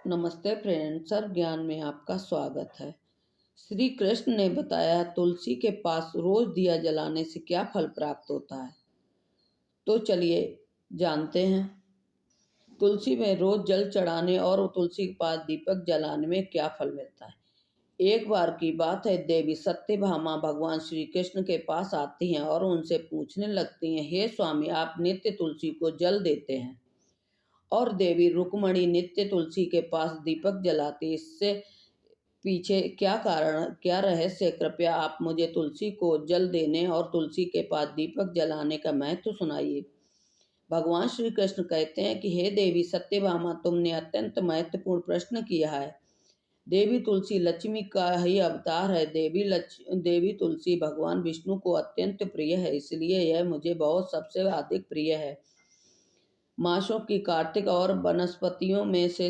नमस्ते फ्रेंड, सर्व ज्ञान में आपका स्वागत है। श्री कृष्ण ने बताया तुलसी के पास रोज दिया जलाने से क्या फल प्राप्त होता है। तो चलिए जानते हैं तुलसी में रोज जल चढ़ाने और तुलसी के पास दीपक जलाने में क्या फल मिलता है। एक बार की बात है, देवी सत्यभामा भगवान श्री कृष्ण के पास आती हैं और उनसे पूछने लगती हैं, हे स्वामी, आप नित्य तुलसी को जल देते हैं और देवी रुक्मणी नित्य तुलसी के पास दीपक जलाती, इससे पीछे क्या कारण, क्या रहस्य, कृपया आप मुझे तुलसी को जल देने और तुलसी के पास दीपक जलाने का महत्व सुनाइए। भगवान श्री कृष्ण कहते हैं कि हे देवी सत्यभामा, तुमने अत्यंत महत्वपूर्ण प्रश्न किया है। देवी तुलसी लक्ष्मी का ही अवतार है। देवी तुलसी भगवान विष्णु को अत्यंत प्रिय है, इसलिए यह मुझे बहुत सबसे अधिक प्रिय है। मासों की कार्तिक और वनस्पतियों में से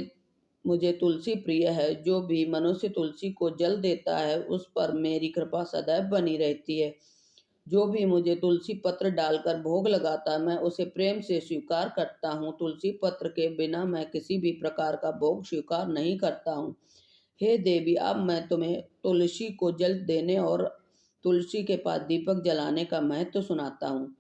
मुझे तुलसी प्रिय है। जो भी मनुष्य तुलसी को जल देता है उस पर मेरी कृपा सदैव बनी रहती है। जो भी मुझे तुलसी पत्र डालकर भोग लगाता है मैं उसे प्रेम से स्वीकार करता हूँ। तुलसी पत्र के बिना मैं किसी भी प्रकार का भोग स्वीकार नहीं करता हूँ। हे देवी, अब मैं तुम्हें तुलसी को जल देने और तुलसी के पास दीपक जलाने का महत्व सुनाता हूँ,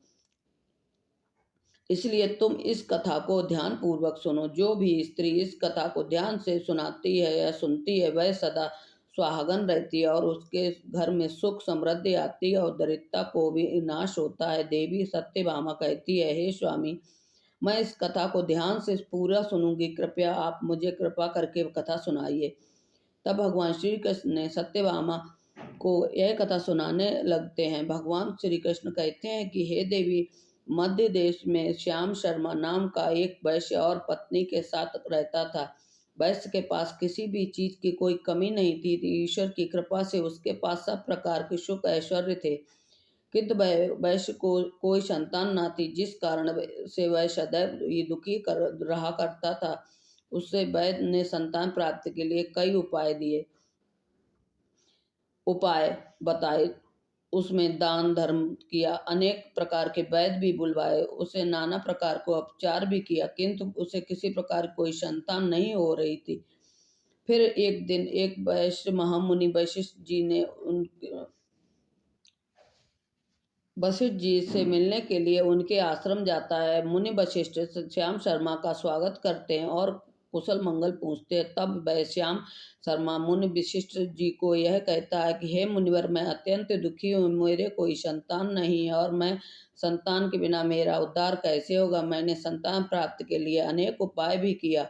इसलिए तुम इस कथा को ध्यान पूर्वक सुनो। जो भी स्त्री इस कथा को ध्यान से सुनाती है या सुनती है वह सदा सुहागन रहती है और उसके घर में सुख समृद्धि आती है और दरिद्रता को भी नाश होता है। देवी सत्यभामा कहती है, हे स्वामी, मैं इस कथा को ध्यान से पूरा सुनूंगी, कृपया आप मुझे कृपा करके कथा सुनाइए। तब भगवान श्री कृष्ण ने सत्यभामा को यह कथा सुनाने लगते हैं। भगवान श्री कृष्ण कहते हैं कि हे देवी, मध्य देश में श्याम शर्मा नाम का एक वैश्य और पत्नी के साथ रहता था। वैश्य के पास किसी भी चीज की कोई कमी नहीं थी। ईश्वर की कृपा से उसके पास सब प्रकार के सुख ऐश्वर्य थे, किंतु वैश्य को कोई संतान न थी, जिस कारण से वह सदैव ये दुखी कर रहा करता था। उससे वैद्य ने संतान प्राप्ति के लिए कई उपाय बताए। उसमें दान धर्म किया, अनेक प्रकार के वैद्य भी बुलवाए, उसे नाना प्रकार को उपचार भी किया, किंतु उसे किसी प्रकार कोई संतान नहीं हो रही थी। फिर एक दिन एक वैश्य महामुनि वशिष्ठ जी से मिलने के लिए उनके आश्रम जाता है। मुनि वशिष्ठ श्याम शर्मा का स्वागत करते हैं और कुशल मंगल पूछते हैं। तब वह श्याम शर्मा मुनि वशिष्ठ जी को यह कहता है कि हे मुनिवर, मैं अत्यंत दुखी हूँ, मेरे कोई संतान नहीं है और मैं संतान के बिना मेरा उद्धार कैसे होगा। मैंने संतान प्राप्ति के लिए अनेक उपाय भी किया,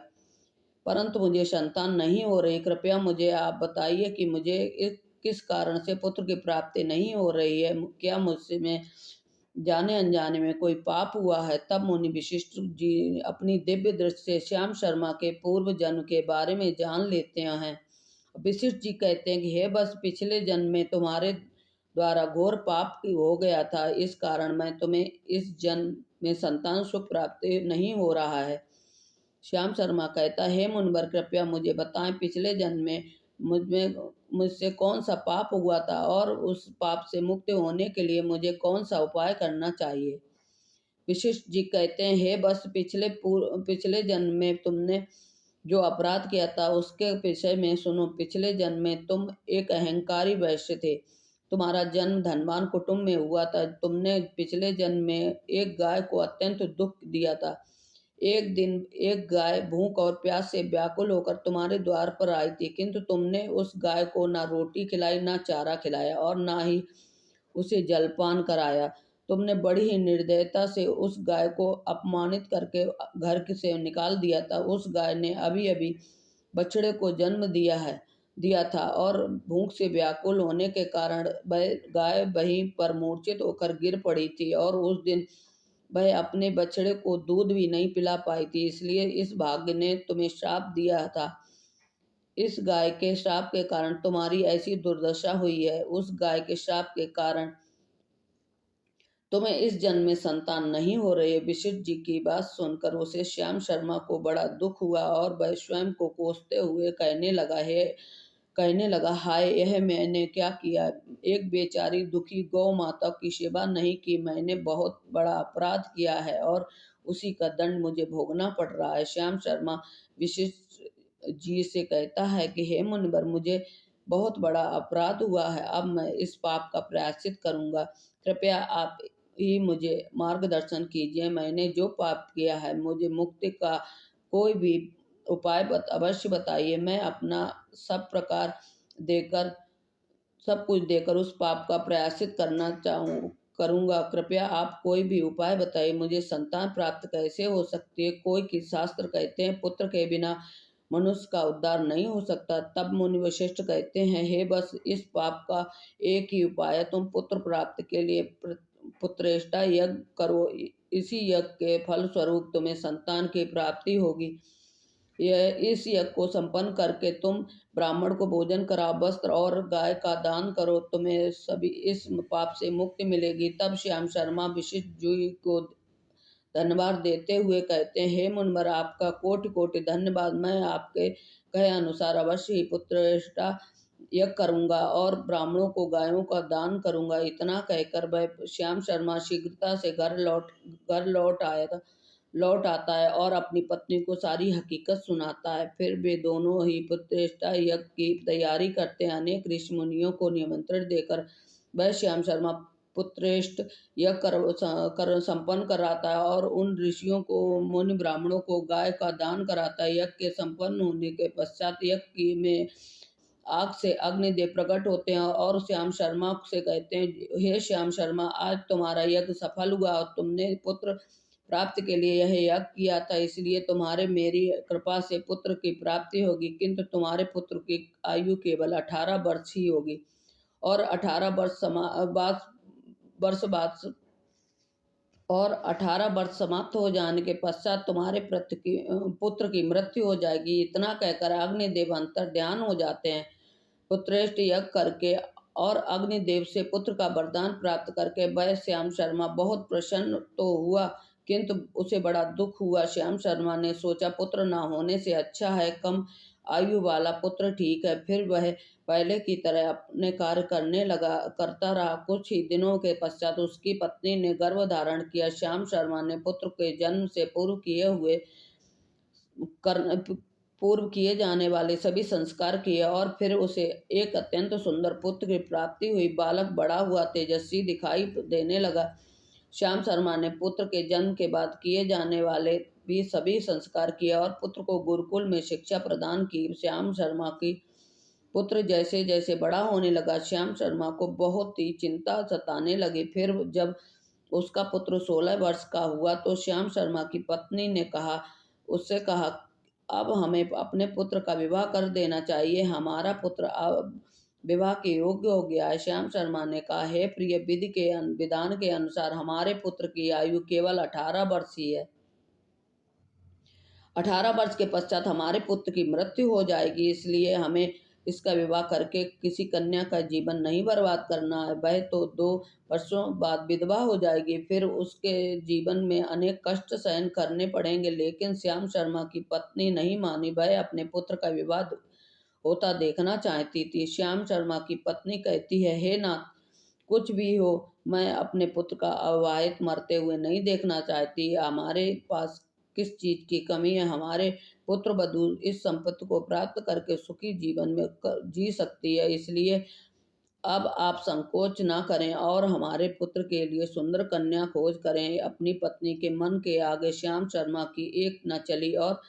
परंतु मुझे संतान नहीं हो रही। कृपया मुझे आप बताइए कि मुझे किस कारण से पुत्र की प्राप्ति नहीं हो रही है। क्या मुझसे में जाने अनजाने में कोई पाप हुआ है। तब मुनि विशिष्ट जी अपनी दिव्य दृष्टि से श्याम शर्मा के पूर्व जन्म के बारे में जान लेते हैं। विशिष्ट जी कहते हैं कि हे बस, पिछले जन्म में तुम्हारे द्वारा घोर पाप हो गया था, इस कारण मैं तुम्हें इस जन्म में संतान सुख प्राप्ति नहीं हो रहा है। श्याम शर्मा कहता है, हे मुनिवर, कृपया मुझे बताएं, पिछले जन्म में मुझसे कौन सा पाप हुआ था और उस पाप से मुक्त होने के लिए मुझे कौन सा उपाय करना चाहिए। विशिष्ट जी कहते हैं, हे बस, पिछले जन्म में तुमने जो अपराध किया था उसके विषय में सुनो। पिछले जन्म में तुम एक अहंकारी वैश्य थे। तुम्हारा जन्म धनवान कुटुंब में हुआ था। तुमने पिछले जन्म में एक गाय को अत्यंत दुख दिया था। एक दिन एक गाय भूख और प्यास से व्याकुल होकर तुम्हारे द्वार पर आई थी, किंतु तुमने उस गाय को ना रोटी खिलाई, ना चारा खिलाया और ना ही उसे जलपान कराया। तुमने बड़ी ही निर्दयता से उस गाय को अपमानित करके घर से निकाल दिया था। उस गाय ने अभी अभी बछड़े को जन्म दिया था और भूख से व्याकुल होने के कारण वह गाय वहीं पर मूर्छित होकर गिर पड़ी थी और उस दिन वह अपने बछड़े को दूध भी नहीं पिला पाई थी। इसलिए इस भाग्य ने तुम्हें श्राप दिया था। इस गाय के श्राप के कारण तुम्हारी ऐसी दुर्दशा हुई है। उस गाय के श्राप के कारण तुम्हें इस जन्म में संतान नहीं हो रही है। विशिष्ट जी की बात सुनकर उसे श्याम शर्मा को बड़ा दुख हुआ और वह स्वयं को कोसते हुए कहने लगा, हाय, यह मैंने क्या किया। एक बेचारी दुखी गौ माता की सेवा नहीं की। मैंने बहुत बड़ा अपराध किया है और उसी का दंड मुझे भोगना पड़ रहा है। श्याम शर्मा विशिष्ट जी से कहता है कि हे मुनिवर, मुझे बहुत बड़ा अपराध हुआ है, अब मैं इस पाप का प्रायश्चित करूँगा। कृपया आप ही मुझे मार्गदर्शन कीजिए। मैंने जो पाप किया है, मुझे मुक्ति का कोई भी उपाय अवश्य बताइए। मैं अपना देकर सब कुछ देकर उस पाप का प्रायश्चित करूँगा। कृपया आप कोई भी उपाय बताइए। मुझे संतान प्राप्त कैसे हो सकती है? कोई कि शास्त्र कहते हैं पुत्र के बिना मनुष्य का उद्धार नहीं हो सकता। तब मुनि वशिष्ठ कहते हैं, हे बस इस पाप का एक ही उपाय है, तुम पुत्र प्राप्ति के लिए पुत्रेष्ठा यज्ञ करो। इसी यज्ञ के फल स्वरूप तुम्हें संतान की प्राप्ति होगी। यह इस यज्ञ को संपन्न करके तुम ब्राह्मण को भोजन कराओ, वस्त्र और गाय का दान करो, तुम्हें सभी इस पाप से मुक्ति मिलेगी। तब श्याम शर्मा विशिष्ट जी को धन्यवाद देते हुए कहते हैं, हे मुनिवर, आपका कोटि कोटि धन्यवाद। मैं आपके कहे अनुसार अवश्य ही पुत्रेष्ठा यज्ञ करूंगा और ब्राह्मणों को गायों का दान करूंगा। इतना कहकर वह श्याम शर्मा शीघ्रता से घर लौट आता है और अपनी पत्नी को सारी हकीकत सुनाता है। फिर वे दोनों ही पुत्रेष्ठा यज्ञ की तैयारी करते हैं। अनेक ऋषि मुनियों को निमंत्रण देकर वह श्याम शर्मा पुत्रेष्ठ यज्ञ कर संपन्न कराता है और उन ऋषियों को, मुनि ब्राह्मणों को गाय का दान कराता है। यज्ञ के संपन्न होने के पश्चात यज्ञ में आग से अग्निदेव प्रकट होते हैं और श्याम शर्मा से कहते हैं, हे श्याम शर्मा, आज तुम्हारा यज्ञ सफल हुआ और तुमने पुत्र प्राप्ति के लिए यह यज्ञ किया था, इसलिए तुम्हारे मेरी कृपा से पुत्र की प्राप्ति होगी। किंतु तुम्हारे पुत्र की आयु केवल 18 वर्ष ही होगी और 18 वर्ष समाप्त हो जाने के पश्चात तुम्हारे पुत्र की मृत्यु हो जाएगी। इतना कहकर अग्निदेव अंतर ध्यान हो जाते हैं। पुत्रेष्ठ यज्ञ करके और अग्निदेव से पुत्र का वरदान प्राप्त करके वह श्याम शर्मा बहुत प्रसन्न तो हुआ, किंतु उसे बड़ा दुख हुआ। श्याम शर्मा ने सोचा, पुत्र ना होने से अच्छा है कम आयु वाला पुत्र ठीक है। फिर वह पहले की तरह अपने कार्य करता रहा। कुछ ही दिनों के पश्चात उसकी पत्नी ने गर्भ धारण किया। श्याम शर्मा ने पुत्र के जन्म से पूर्व किए जाने वाले सभी संस्कार किए और फिर उसे एक अत्यंत सुंदर पुत्र की प्राप्ति हुई। बालक बड़ा हुआ, तेजस्वी दिखाई देने लगा। श्याम शर्मा ने पुत्र के जन्म के बाद किए जाने वाले भी सभी संस्कार किए और पुत्र को गुरुकुल में शिक्षा प्रदान की। श्याम शर्मा की पुत्र जैसे जैसे बड़ा होने लगा, श्याम शर्मा को बहुत ही चिंता सताने लगी। फिर जब उसका पुत्र 16 वर्ष का हुआ तो श्याम शर्मा की पत्नी ने उससे कहा, अब हमें अपने पुत्र का विवाह कर देना चाहिए, हमारा पुत्र अब विवाह के योग्य हो गया है। श्याम शर्मा ने कहा, हे प्रिय, विधान के अनुसार हमारे पुत्र की आयु केवल 18 वर्ष ही है। 18 वर्ष के पश्चात हमारे पुत्र की मृत्यु हो जाएगी, इसलिए हमें इसका विवाह करके किसी कन्या का जीवन नहीं बर्बाद करना है। वह तो 2 वर्षों बाद विधवा हो जाएगी, फिर उसके जीवन में अनेक कष्ट सहन करने पड़ेंगे। लेकिन श्याम शर्मा की पत्नी नहीं मानी, वह अपने पुत्र का विवाह होता देखना चाहती थी। श्याम शर्मा की पत्नी कहती है, हे नाथ, कुछ भी हो, मैं अपने पुत्र का अविवाहित मरते हुए नहीं देखना चाहती। हमारे पास किस चीज की कमी है? हमारे पुत्र वधू इस संपत्ति को प्राप्त करके सुखी जीवन में जी सकती है, इसलिए अब आप संकोच ना करें और हमारे पुत्र के लिए सुंदर कन्या खोज करें। अपनी पत्नी के मन के आगे श्याम शर्मा की एक न चली और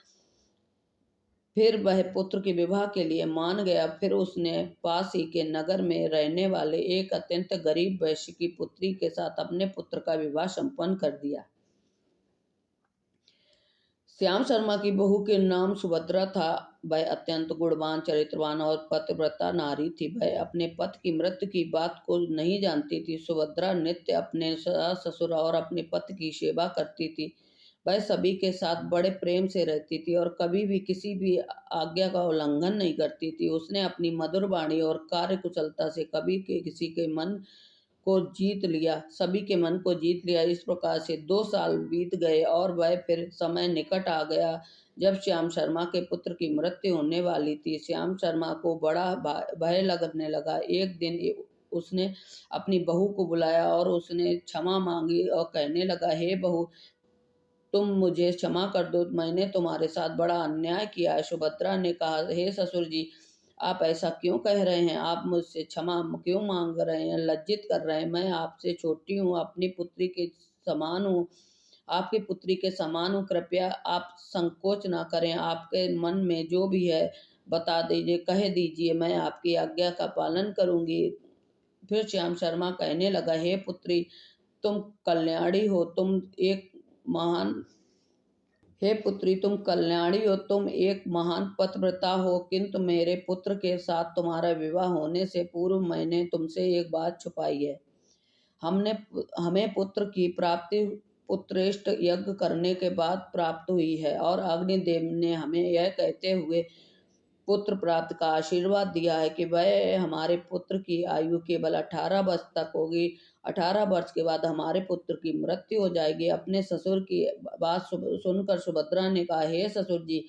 फिर वह पुत्र के विवाह के लिए मान गया। फिर उसने पास ही के नगर में रहने वाले एक अत्यंत गरीब वैश्य की पुत्री के साथ अपने पुत्र का विवाह संपन्न कर दिया। श्याम शर्मा की बहू के नाम सुभद्रा था। वह अत्यंत गुणवान, चरित्रवान और पतिव्रता नारी थी। वह अपने पति की मृत्यु की बात को नहीं जानती थी। सुभद्रा नित्य अपने सास ससुर और अपने पति की सेवा करती थी। वह सभी के साथ बड़े प्रेम से रहती थी और कभी भी किसी भी आज्ञा का उल्लंघन नहीं करती थी। उसने अपनी मधुर वाणी और कार्य कुशलता से किसी के मन को जीत लिया, सभी के मन को जीत लिया। इस प्रकार से 2 साल बीत गए और वह फिर समय निकट आ गया जब श्याम शर्मा के पुत्र की मृत्यु होने वाली थी। श्याम शर्मा को बड़ा भय लगने लगा। एक दिन उसने अपनी बहू को बुलाया और उसने क्षमा मांगी और कहने लगा, हे बहू, तुम मुझे क्षमा कर दो, मैंने तुम्हारे साथ बड़ा अन्याय किया है। सुभद्रा ने कहा, हे ससुर जी, आप ऐसा क्यों कह रहे हैं? आप मुझसे क्षमा क्यों मांग रहे हैं, लज्जित कर रहे हैं? मैं आपसे छोटी हूँ, अपनी पुत्री के समान हूँ, आपकी पुत्री के समान हूँ। कृपया आप संकोच ना करें, आपके मन में जो भी है बता दीजिए, कह दीजिए, मैं आपकी आज्ञा का पालन करूंगी। फिर श्याम शर्मा कहने लगा, हे पुत्री, तुम कल्याणी हो, तुम एक महान हे पुत्री, तुम कल्याणी हो, तुम एक महान पतिव्रता हो, किंतु मेरे पुत्र के साथ तुम्हारा विवाह होने से पूर्व मैंने तुमसे एक बात छुपाई है। हमने हमें पुत्र की प्राप्ति पुत्रेष्ट यज्ञ करने के बाद प्राप्त हुई है, और अग्निदेव ने हमें यह कहते हुए पुत्र प्राप्त का आशीर्वाद दिया है कि वह हमारे पुत्र की आयु केवल 18 वर्ष तक होगी। 18 वर्ष के बाद हमारे पुत्र की मृत्यु हो जाएगी। अपने ससुर की बात सुनकर सुभद्रा ने कहा, हे ससुर जी,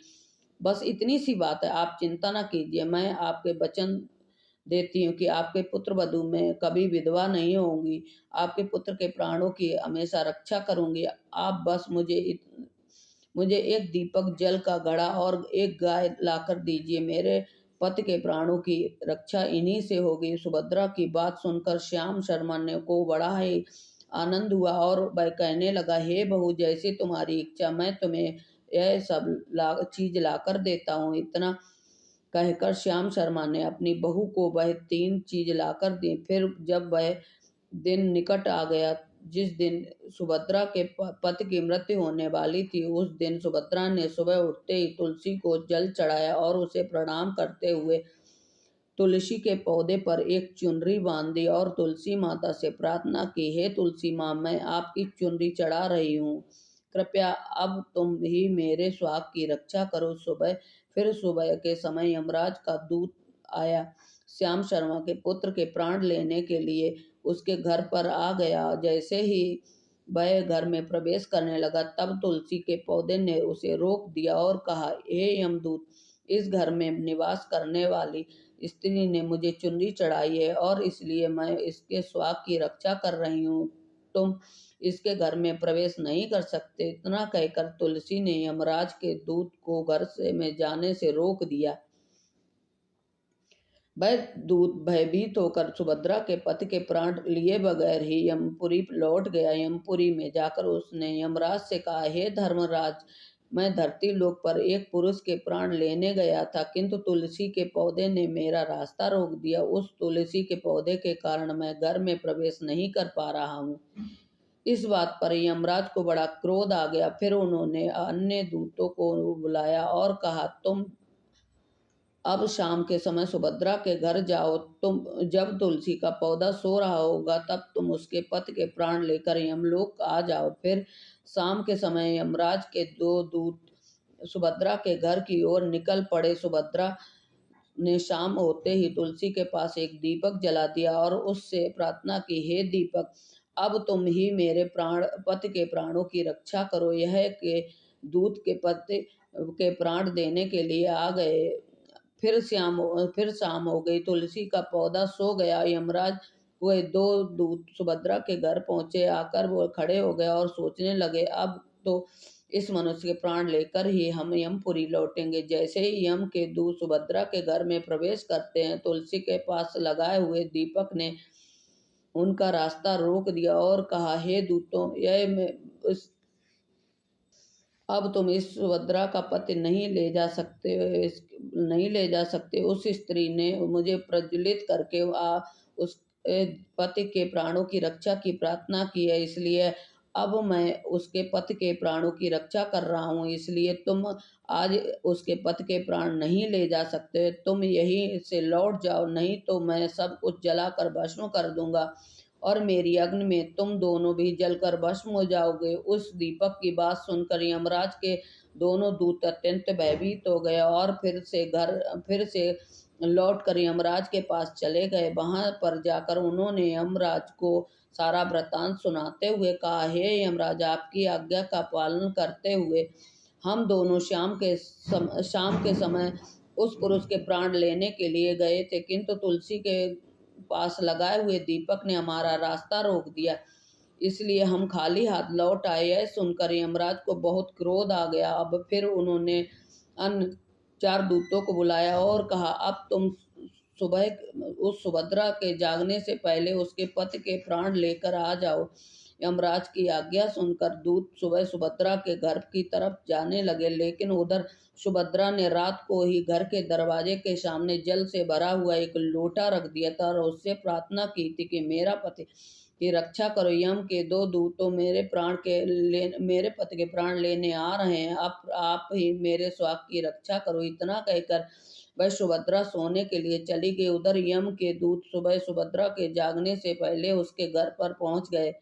बस इतनी सी बात है, आप चिंता न कीजिए। मैं आपके वचन देती हूँ कि आपके पुत्र वधु में कभी विधवा नहीं होंगी, आपके पुत्र के प्राणों की हमेशा रक्षा करूंगी। आप बस मुझे एक दीपक जल का घड़ा और एक गाय लाकर दीजिए, मेरे पति के प्राणों की रक्षा इन्हीं से होगी। सुभद्रा की बात सुनकर श्याम शर्मा ने को बड़ा ही आनंद हुआ, और वह कहने लगा, हे बहू, जैसी तुम्हारी इच्छा, मैं तुम्हें यह सब चीज लाकर देता हूँ। इतना कहकर श्याम शर्मा ने अपनी बहू को वह 3 चीज लाकर दी। फिर जब वह दिन निकट आ गया जिस दिन सुभद्रा के पति की मृत्यु होने वाली थी, उस दिन सुभद्रा ने सुबह उठते ही तुलसी को जल चढ़ाया और उसे प्रणाम करते हुए तुलसी के पौधे पर एक चुनरी बांध दी और तुलसी माता से प्रार्थना की, हे तुलसी माँ, मैं आपकी चुनरी चढ़ा रही हूँ, कृपया अब तुम ही मेरे सुहाग की रक्षा करो। फिर सुबह के समय यमराज का दूत आया, श्याम शर्मा के पुत्र के प्राण लेने के लिए उसके घर पर आ गया। जैसे ही वह घर में प्रवेश करने लगा, तब तुलसी के पौधे ने उसे रोक दिया और कहा, हे यमदूत, इस घर में निवास करने वाली स्त्री ने मुझे चुनरी चढ़ाई है और इसलिए मैं इसके सुहाग की रक्षा कर रही हूँ, तुम इसके घर में प्रवेश नहीं कर सकते। इतना कहकर तुलसी ने यमराज के दूत को घर से में जाने से रोक दिया। वह दूत भयभीत होकर सुभद्रा के पति के प्राण लिए बगैर ही यमपुरी लौट गया। यमपुरी में जाकर उसने यमराज से कहा, हे धर्मराज, मैं धरती लोक पर एक पुरुष के प्राण लेने गया था, किंतु तुलसी के पौधे ने मेरा रास्ता रोक दिया। उस तुलसी के पौधे के कारण मैं घर में प्रवेश नहीं कर पा रहा हूँ। इस बात पर यमराज को बड़ा क्रोध आ गया। फिर उन्होंने अन्य दूतों को बुलाया और कहा, तुम अब शाम के समय सुभद्रा के घर जाओ, तुम जब तुलसी का पौधा सो रहा होगा तब तुम उसके पति के प्राण लेकर यमलोक आ जाओ। फिर शाम के समय यमराज के 2 दूत सुभद्रा के घर की ओर निकल पड़े। सुभद्रा ने शाम होते ही तुलसी के पास एक दीपक जला दिया और उससे प्रार्थना की, हे दीपक, अब तुम ही मेरे पति के प्राणों की रक्षा करो। यह के दूत के पति के प्राण देने के लिए आ गए। फिर शाम हो गई, तुलसी का पौधा सो गया। यमराज वे 2 दूत सुभद्रा के घर पहुंचे। आकर वो खड़े हो गए और सोचने लगे, अब तो इस मनुष्य के प्राण लेकर ही हम यमपुरी लौटेंगे। जैसे ही यम के दूत सुभद्रा के घर में प्रवेश करते हैं, तुलसी के पास लगाए हुए दीपक ने उनका रास्ता रोक दिया और कहा, हे दूतों, अब तुम इस सुभद्रा का पति नहीं ले जा सकते। उस स्त्री ने मुझे प्रज्वलित करके उस पति के प्राणों की रक्षा की प्रार्थना की है, इसलिए अब मैं उसके पति के प्राणों की रक्षा कर रहा हूँ। इसलिए तुम आज उसके पति के प्राण नहीं ले जा सकते। तुम यहीं से लौट जाओ, नहीं तो मैं सब कुछ जलाकर भस्म कर दूंगा और मेरी अग्नि में तुम दोनों भी जलकर भस्म हो जाओगे। उस दीपक की बात सुनकर यमराज के दोनों दूत अत्यंत भयभीत हो गए और फिर से लौट कर यमराज के पास चले गए। वहां पर जाकर उन्होंने यमराज को सारा वृतांत सुनाते हुए कहा, हे यमराज, आपकी आज्ञा का पालन करते हुए हम दोनों शाम के समय उस पुरुष के प्राण लेने के लिए गए थे, किंतु तुलसी के पास लगाए हुए दीपक ने हमारा रास्ता रोक दिया। इसलिए हम खाली हाथ लौट आए। यह सुनकर यमराज को बहुत क्रोध आ गया। अब फिर उन्होंने अन्य 4 दूतों को बुलाया और कहा, अब तुम सुबह उस सुभद्रा के जागने से पहले उसके पति के प्राण लेकर आ जाओ। यमराज की आज्ञा सुनकर दूत सुबह सुभद्रा के घर की तरफ जाने लगे, लेकिन उधर सुभद्रा ने रात को ही घर के दरवाजे के सामने जल से भरा हुआ एक लोटा रख दिया था और उससे प्रार्थना की थी कि मेरा पति की रक्षा करो। यम के 2 दूतों मेरे पति के प्राण लेने आ रहे हैं, अब आप ही मेरे स्वास्थ्य की रक्षा करो। इतना कहकर वह सुभद्रा सोने के लिए चली गई। उधर यम के दूत सुबह सुभद्रा के जागने से पहले उसके घर पर पहुंच गए।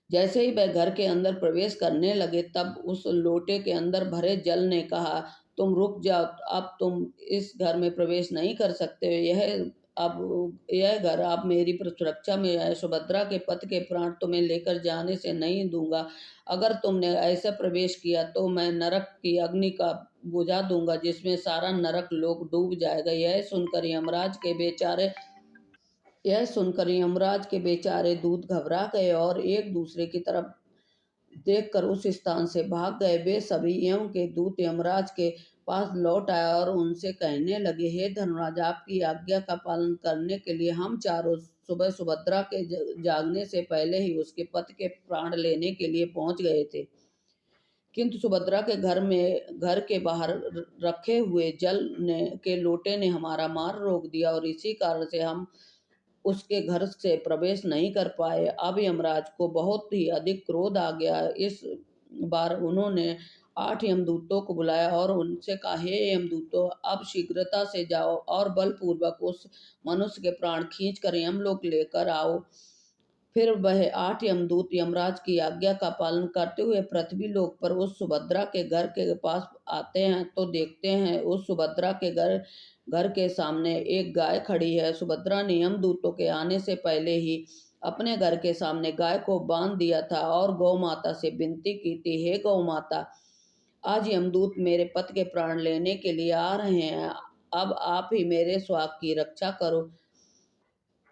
जैसे ही वह घर के अंदर प्रवेश करने लगे, तब उस लोटे के अंदर भरे जल ने कहा, तुम रुक जाओ, अब तुम इस घर में प्रवेश नहीं कर सकते। यह घर अब मेरी सुरक्षा में है। सुभद्रा के पति के प्राण तुम्हें लेकर जाने से नहीं दूंगा। अगर तुमने ऐसा प्रवेश किया तो मैं नरक की अग्नि का बुझा दूंगा, जिसमें सारा नरक लोक डूब जाएगा। यह सुनकर यमराज के बेचारे दूत घबरा गए और एक दूसरे की तरफ देखकर उस स्थान से भाग गए। वे सभी यम के दूत यमराज के पास लौट आए और उनसे कहने लगे, हे धर्मराज, आपकी आज्ञा का पालन करने के लिए हम चारों सुबह सुभद्रा के जागने से पहले ही उसके पति के प्राण लेने के लिए पहुंच गए थे, किंतु सुभद्रा के घर के बाहर रखे हुए के लोटे ने हमारा मार्ग रोक दिया और इसी कारण से हम उसके घर से प्रवेश नहीं कर पाए। अब यमराज को बहुत ही अधिक क्रोध आ गया। इस बार उन्होंने 8 यमदूतों को बुलाया और उनसे कहा, हे यमदूतों, अब शीघ्रता से जाओ और बलपूर्वक उस मनुष्य के प्राण खींचकर यमलोक लेकर आओ। फिर वह 8 यमदूत यमराज की आज्ञा का पालन करते हुए पृथ्वी लोक पर उस सुभद्रा के घर के पास आते हैं तो देखते हैं उस सुभद्रा के घर के सामने एक गाय खड़ी है। सुभद्रा ने यमदूतों के आने से पहले ही अपने घर के सामने गाय को बांध दिया था और गौ माता से विनती की थी, हे गौ माता, आज यमदूत मेरे पति के प्राण लेने के लिए आ रहे हैं, अब आप ही मेरे स्वास्थ्य की रक्षा करो।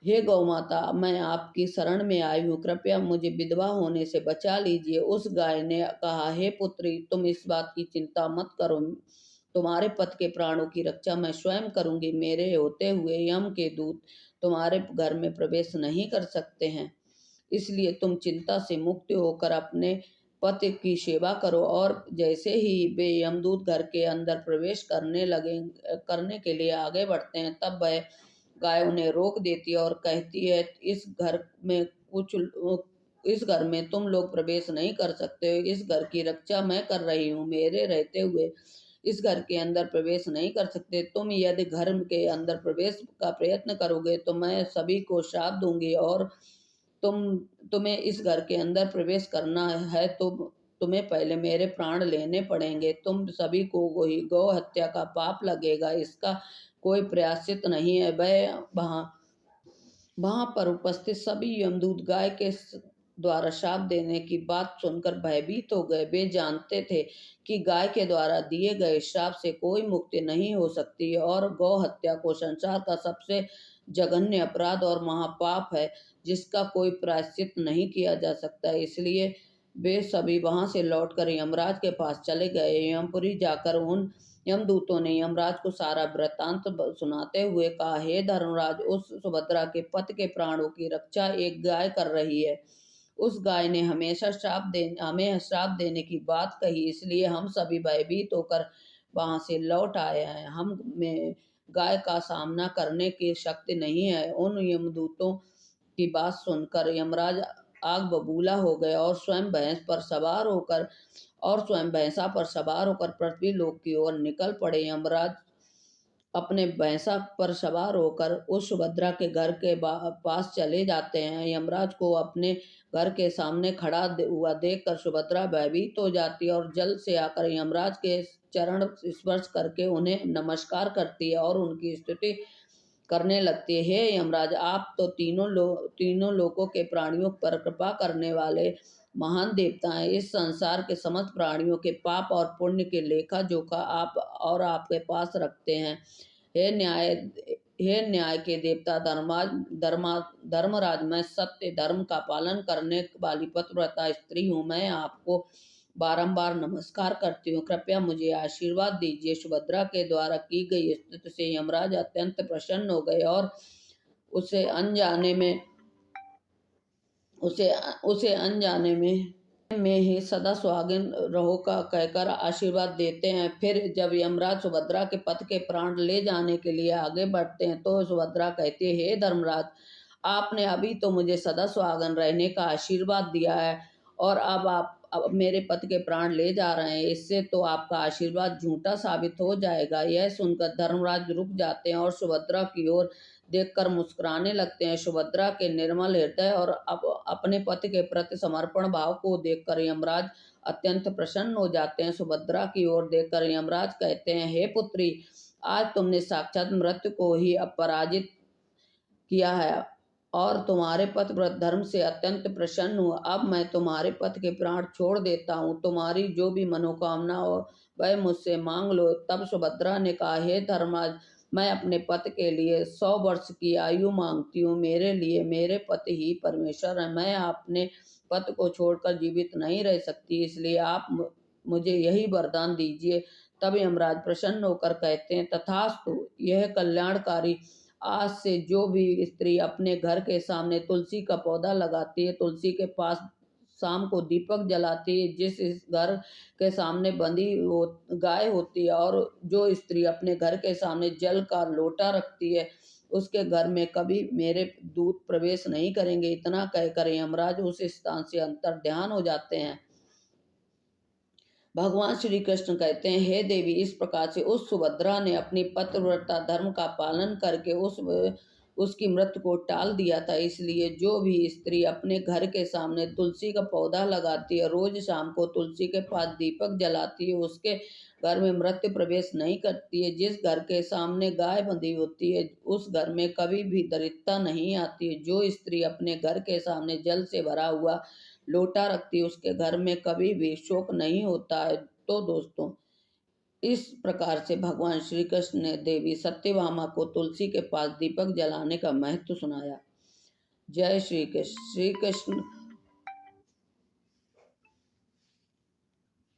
हे गौ माता, मैं आपकी शरण में आई हूँ, कृपया मुझे विधवा होने से बचा लीजिए। उस गाय ने कहा, हे पुत्री, तुम इस बात की चिंता मत करो, तुम्हारे पति के प्राणों की रक्षा मैं स्वयं करूंगी। मेरे होते हुए यम के दूत तुम्हारे घर में प्रवेश नहीं कर सकते हैं, इसलिए तुम चिंता से मुक्त होकर अपने पति की सेवा करो। और जैसे ही वे यमदूत घर के अंदर प्रवेश करने के लिए आगे बढ़ते हैं, तब वह गाय उन्हें रोक देती है और कहती है, इस घर में तुम लोग प्रवेश नहीं कर सकते हो। इस घर की रक्षा मैं कर रही हूँ, मेरे रहते हुए इस घर के अंदर प्रवेश नहीं कर सकते। तुम यदि घर के अंदर प्रवेश का प्रयत्न करोगे तो मैं सभी को श्राप दूंगी और तुम्हें इस घर के अंदर प्रवेश करना है तो तुम्हें पहले मेरे प्राण लेने पड़ेंगे। तुम सभी को गौ हत्या का पाप लगेगा, इसका कोई प्रायश्चित नहीं है। वह वहां पर उपस्थित सभी यमदूत गाय के द्वारा श्राप देने की बात सुनकर भयभीत हो गए। वे जानते थे कि गाय के द्वारा दिए गए श्राप से कोई मुक्ति नहीं हो सकती और गौ हत्या को संसार का सबसे जघन्य अपराध और महापाप है, जिसका कोई प्रायश्चित नहीं किया जा सकता। इसलिए वे सभी वहां से लौटकर यमराज के पास चले गए। यमपुरी जाकर उन यमदूतों ने यमराज को सारा वृत्तांत सुनाते हुए कहा, हे धर्मराज, उस सुभद्रा के पति के प्राणों की रक्षा एक गाय कर रही है। उस गाय ने हमें श्राप देने की बात कही, इसलिए हम सभी भयभीत होकर वहां से लौट आए हैं। हम में गाय का सामना करने की शक्ति नहीं है। उन यमदूतों की बात सुनकर यमराज आग बबूला हो गए और स्वयं भैंसा पर सवार होकर पृथ्वी लोक की ओर निकल पड़े। यमराज अपने भैंसा पर सवार होकर उस सुभद्रा के घर के पास चले जाते हैं। यमराज को अपने घर के सामने खड़ा हुआ देखकर सुभद्रा भयभीत हो जाती है और जल्द से आकर यमराज के चरण स्पर्श करके उन्हें नमस्कार करती है और उनकी स्तुति करने लगती है। हे यमराज, आप तो तीनों लोकों के प्राणियों पर कृपा करने वाले महान देवता हैं। इस संसार के समस्त प्राणियों के पाप और पुण्य के लेखा जोखा आप और आपके पास रखते हैं। हे न्याय के देवता धर्मराज, मैं सत्य धर्म का पालन करने वाली पतिव्रता स्त्री हूँ। मैं आपको बारंबार नमस्कार करती हूँ, कृपया मुझे आशीर्वाद दीजिए। सुभद्रा के द्वारा की गई स्तुति से यमराज अत्यंत प्रसन्न हो गए और उसे अनजाने में ही सदा सुहागिन रहो का कहकर आशीर्वाद देते हैं। फिर जब यमराज सुभद्रा के पति के प्राण ले जाने के लिए आगे बढ़ते हैं तो सुभद्रा कहती है, हे धर्मराज, आपने अभी तो मुझे सदा सुहागन रहने का आशीर्वाद दिया है और अब मेरे पति के प्राण ले जा रहे हैं, इससे तो आपका आशीर्वाद झूठा साबित हो जाएगा। यह सुनकर धर्मराज रुक जाते हैं और सुभद्रा की ओर देखकर मुस्कुराने लगते हैं। सुभद्रा के निर्मल हृदय और अपने पति के प्रति समर्पण भाव को देखकर यमराज अत्यंत प्रसन्न हो जाते हैं। सुभद्रा की ओर देखकर यमराज कहते हैं, हे पुत्री, आज तुमने साक्षात मृत्यु को ही अपराजित किया है और तुम्हारे पतिव्रत धर्म से अत्यंत प्रसन्न हूँ। अब मैं तुम्हारे पति के प्राण छोड़ देता हूँ, तुम्हारी जो भी मनोकामना हो वह मुझसे मांग लो। तब सुभद्रा ने कहा, हे धर्मराज, मैं अपने पति के लिए 100 वर्ष की आयु मांगती हूँ। मेरे लिए मेरे पति ही परमेश्वर है। मैं अपने पति को छोड़कर जीवित नहीं रह सकती, इसलिए आप मुझे यही वरदान दीजिए। तब यमराज प्रसन्न होकर कहते हैं, तथास्तु। यह कल्याणकारी। आज से जो भी स्त्री अपने घर के सामने तुलसी का पौधा लगाती है, तुलसी के पास शाम को दीपक जलाती है, जिस घर के सामने गाय होती है और जो स्त्री अपने घर के सामने जल का लोटा रखती है, उसके घर में कभी मेरे दूत प्रवेश नहीं करेंगे। इतना कहकर यमराज उस स्थान से अंतर्ध्यान हो जाते हैं। भगवान श्री कृष्ण कहते हैं, हे देवी, इस प्रकार से उस सुभद्रा ने अपनी पतिव्रता धर्म का पालन करके उसकी मृत्यु को टाल दिया था। इसलिए जो भी स्त्री अपने घर के सामने तुलसी का पौधा लगाती है, रोज शाम को तुलसी के पास दीपक जलाती है, उसके घर में मृत्यु प्रवेश नहीं करती है। जिस घर के सामने गाय बंधी होती है, उस घर में कभी भी दरिद्रता नहीं आती है। जो स्त्री अपने घर के सामने जल से भरा हुआ लोटा रखती है, उसके घर में कभी भी शोक नहीं होता है। तो दोस्तों, इस प्रकार से भगवान श्री कृष्ण ने देवी सत्यभामा को तुलसी के पास दीपक जलाने का महत्व सुनाया। जय श्री कृष्ण। श्री कृष्ण।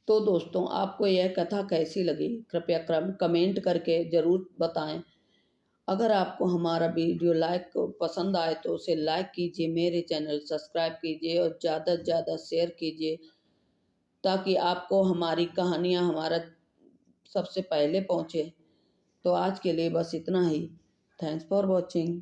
तो दोस्तों, आपको यह कथा कैसी लगी, कृपया कमेंट करके जरूर बताएं। अगर आपको हमारा वीडियो पसंद आए तो उसे लाइक कीजिए, मेरे चैनल सब्सक्राइब कीजिए और ज़्यादा से ज़्यादा शेयर कीजिए, ताकि आपको हमारी कहानियाँ हमारा सबसे पहले पहुँचे। तो आज के लिए बस इतना ही। Thanks for watching.